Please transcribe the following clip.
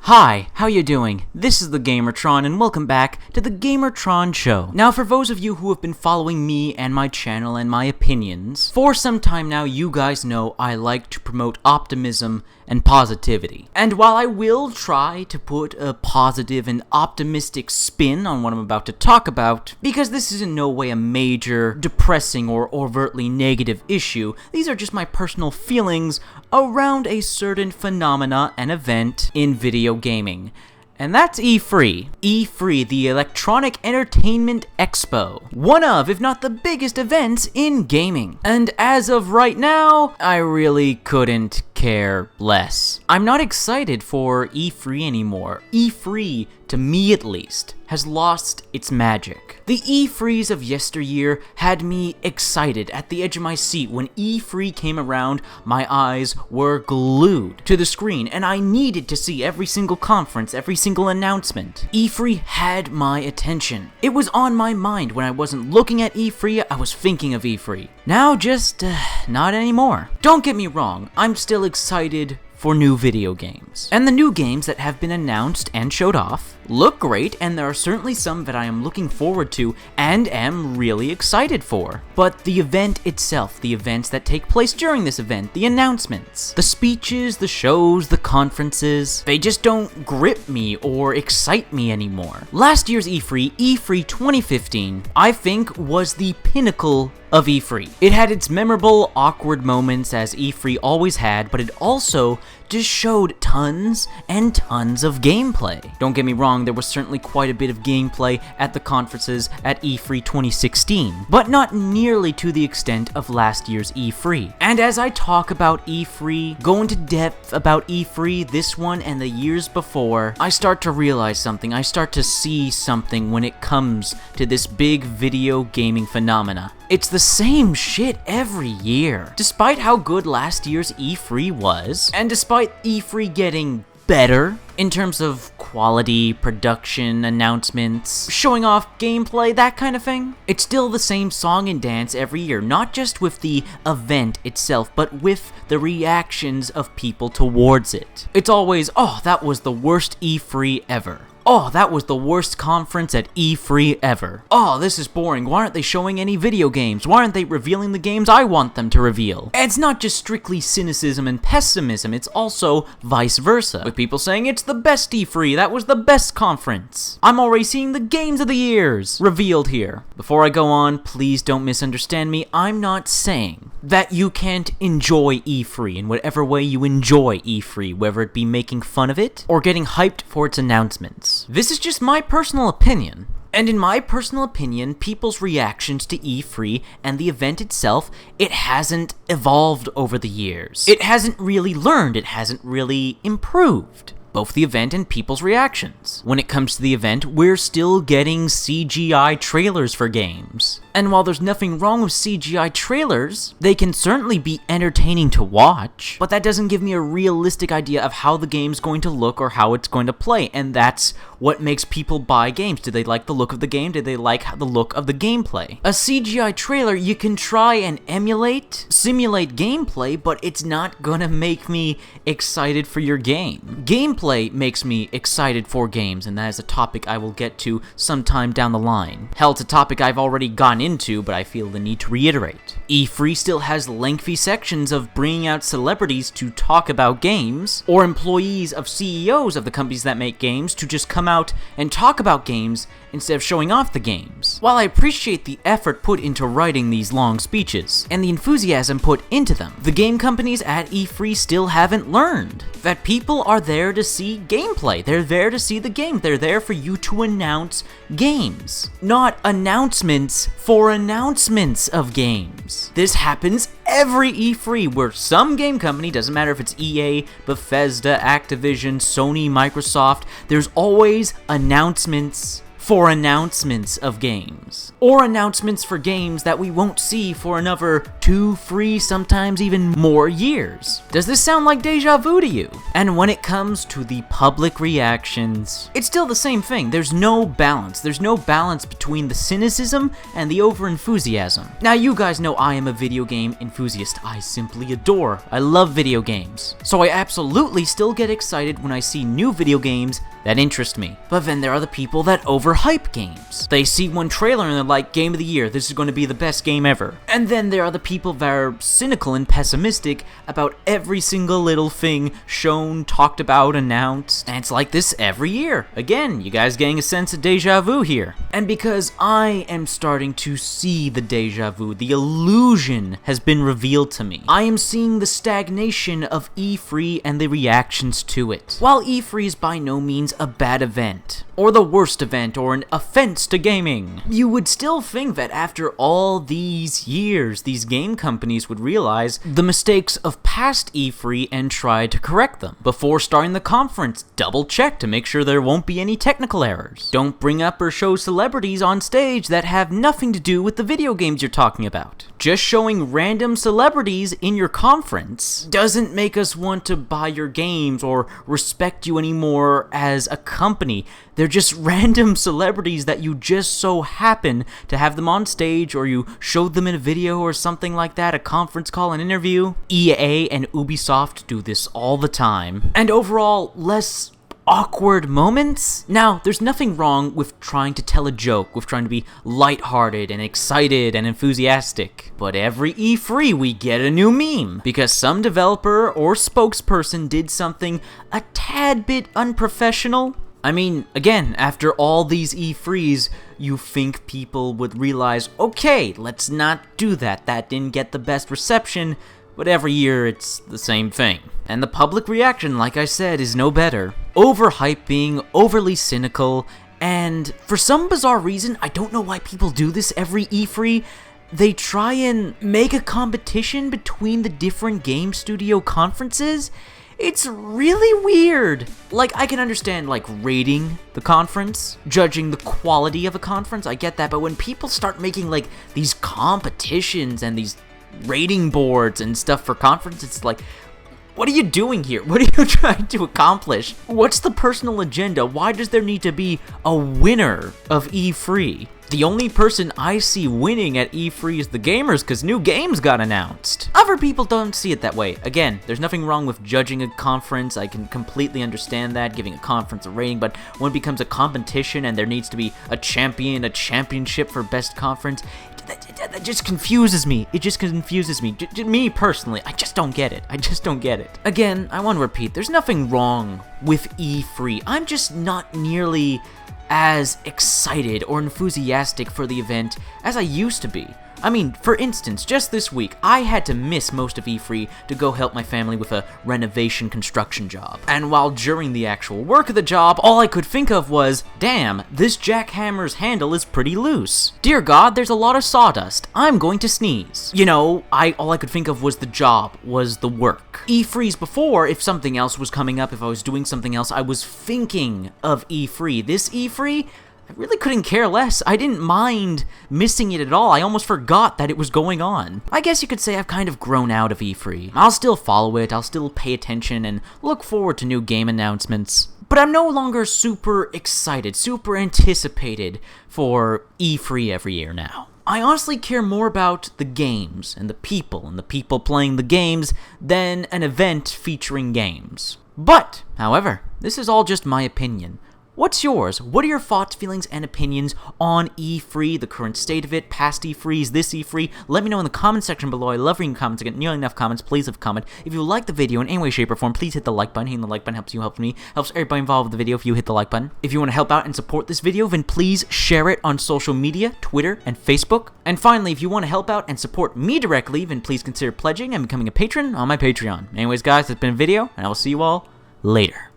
Hi, how you doing? This is the Gamertron and welcome back to the Gamertron Show. Now for those of you who have been following me and my channel and my opinions, for some time now you guys know I like to promote optimism and positivity. And while I will try to put a positive and optimistic spin on what I'm about to talk about, because this is in no way a major, depressing, or overtly negative issue, these are just my personal feelings around a certain phenomena and event in video gaming. And that's E3. E3, the Electronic Entertainment Expo. One of, if not the biggest events in gaming. And as of right now, I really couldn't care less. I'm not excited for E3 anymore. E3, to me at least, has lost its magic. The E3s of yesteryear had me excited at the edge of my seat. When E3 came around, my eyes were glued to the screen, and I needed to see every single conference, every single announcement. E3 had my attention. It was on my mind. When I wasn't looking at E3, I was thinking of E3. Now, just not anymore. Don't get me wrong, I'm still excited for new video games. And the new games that have been announced and showed off look great, and there are certainly some that I am looking forward to and am really excited for. But the event itself, the events that take place during this event, the announcements, the speeches, the shows, the conferences, they just don't grip me or excite me anymore. Last year's E3 2015, I think was the pinnacle of E3. It had its memorable, awkward moments as E3 always had, but it also just showed tons and tons of gameplay. Don't get me wrong, there was certainly quite a bit of gameplay at the conferences at E3 2016, but not nearly to the extent of last year's E3. And as I talk about E3, go into depth about E3, this one and the years before, I start to realize something. I start to see something when it comes to this big video gaming phenomena. It's the same shit every year. Despite how good last year's E3 was, and despite E3 getting better in terms of quality, production, announcements, showing off gameplay, that kind of thing, it's still the same song and dance every year, not just with the event itself, but with the reactions of people towards it. It's always, oh, that was the worst E3 ever. Oh, that was the worst conference at E3 ever. Oh, this is boring. Why aren't they showing any video games? Why aren't they revealing the games I want them to reveal? And it's not just strictly cynicism and pessimism, it's also vice versa, with people saying it's the best E3, that was the best conference. I'm already seeing the games of the years revealed here. Before I go on, please don't misunderstand me. I'm not saying that you can't enjoy E3 in whatever way you enjoy E3, whether it be making fun of it or getting hyped for its announcements. This is just my personal opinion. And in my personal opinion, people's reactions to E3 and the event itself, it hasn't evolved over the years. It hasn't really learned, it hasn't really improved. Both the event and people's reactions. When it comes to the event, we're still getting CGI trailers for games. And while there's nothing wrong with CGI trailers, they can certainly be entertaining to watch, but that doesn't give me a realistic idea of how the game's going to look or how it's going to play, and that's what makes people buy games. Do they like the look of the game? Do they like the look of the gameplay? A CGI trailer, you can try and simulate gameplay, but it's not gonna make me excited for your game. Gameplay makes me excited for games, and that is a topic I will get to sometime down the line. Hell, it's a topic I've already gone into, but I feel the need to reiterate. E3 still has lengthy sections of bringing out celebrities to talk about games, or employees of CEOs of the companies that make games to just come out and talk about games instead of showing off the games. While I appreciate the effort put into writing these long speeches, and the enthusiasm put into them, the game companies at E3 still haven't learned that people are there to see gameplay. They're there to see the game. They're there for you to announce games, not announcements for announcements of games. This happens every E3 where some game company, doesn't matter if it's EA, Bethesda, Activision, Sony, Microsoft, there's always announcements for announcements of games. Or announcements for games that we won't see for another 2, 3, sometimes even more years. Does this sound like deja vu to you? And when it comes to the public reactions, it's still the same thing. There's no balance. There's no balance between the cynicism and the over-enthusiasm. Now, you guys know I am a video game enthusiast. I simply adore. I love video games. So I absolutely still get excited when I see new video games that interest me. But then there are the people that overhype games. They see one trailer and they're like, game of the year, this is going to be the best game ever. And then there are the people that are cynical and pessimistic about every single little thing shown, talked about, announced. And it's like this every year. Again, you guys getting a sense of deja vu here. And because I am starting to see the deja vu, the illusion has been revealed to me. I am seeing the stagnation of E3 and the reactions to it. While E3 is by no means a bad event, or the worst event, or an offense to gaming, you would still think that after all these years, these game companies would realize the mistakes of past E3 and try to correct them. Before starting the conference, double check to make sure there won't be any technical errors. Don't bring up or show celebrities on stage that have nothing to do with the video games you're talking about. Just showing random celebrities in your conference doesn't make us want to buy your games or respect you anymore as a company. They're just random celebrities that you just so happen to have them on stage, or you showed them in a video or something like that, a conference call, an interview. EA and Ubisoft do this all the time. And overall, less awkward moments? Now, there's nothing wrong with trying to tell a joke, with trying to be lighthearted and excited and enthusiastic. But every E3 we get a new meme, because some developer or spokesperson did something a tad bit unprofessional. I mean, again, after all these E3s, you think people would realize, okay, let's not do that. That didn't get the best reception, but every year it's the same thing. And the public reaction, like I said, is no better. Overhyping, overly cynical, and for some bizarre reason, I don't know why people do this every E3, they try and make a competition between the different game studio conferences. It's really weird. Like, I can understand, like, rating the conference, judging the quality of a conference, I get that, but when people start making, like, these competitions and these rating boards and stuff for conferences, it's like, what are you doing here? What are you trying to accomplish? What's the personal agenda? Why does there need to be a winner of E3? The only person I see winning at E3 is the gamers, because new games got announced. Other people don't see it that way. Again, there's nothing wrong with judging a conference. I can completely understand that, giving a conference a rating, but when it becomes a competition and there needs to be a champion, a championship for best conference, that just confuses me. It just confuses me. Me personally, I just don't get it. I just don't get it. Again, I want to repeat, there's nothing wrong with E3. I'm just not nearly as excited or enthusiastic for the event as I used to be. I mean, for instance, just this week, I had to miss most of E3 to go help my family with a renovation construction job. And while during the actual work of the job, all I could think of was, damn, this jackhammer's handle is pretty loose. Dear God, there's a lot of sawdust. I'm going to sneeze. You know, all I could think of was the job, was the work. E3's before, if something else was coming up, if I was doing something else, I was thinking of E3. This E3, I really couldn't care less. I didn't mind missing it at all. I almost forgot that it was going on. I guess you could say I've kind of grown out of E3. I'll still follow it, I'll still pay attention, and look forward to new game announcements. But I'm no longer super excited, super anticipated for E3 every year now. I honestly care more about the games and the people playing the games than an event featuring games. But, however, this is all just my opinion. What's yours? What are your thoughts, feelings, and opinions on E3, the current state of it, past E3s, this E3? Let me know in the comment section below. I love reading comments. I get nearly enough comments. Please leave a comment. If you like the video in any way, shape, or form, please hit the like button. Hitting the like button helps you, helps me, helps everybody involved with the video if you hit the like button. If you want to help out and support this video, then please share it on social media, Twitter, and Facebook. And finally, if you want to help out and support me directly, then please consider pledging and becoming a patron on my Patreon. Anyways, guys, it's been a video, and I will see you all later.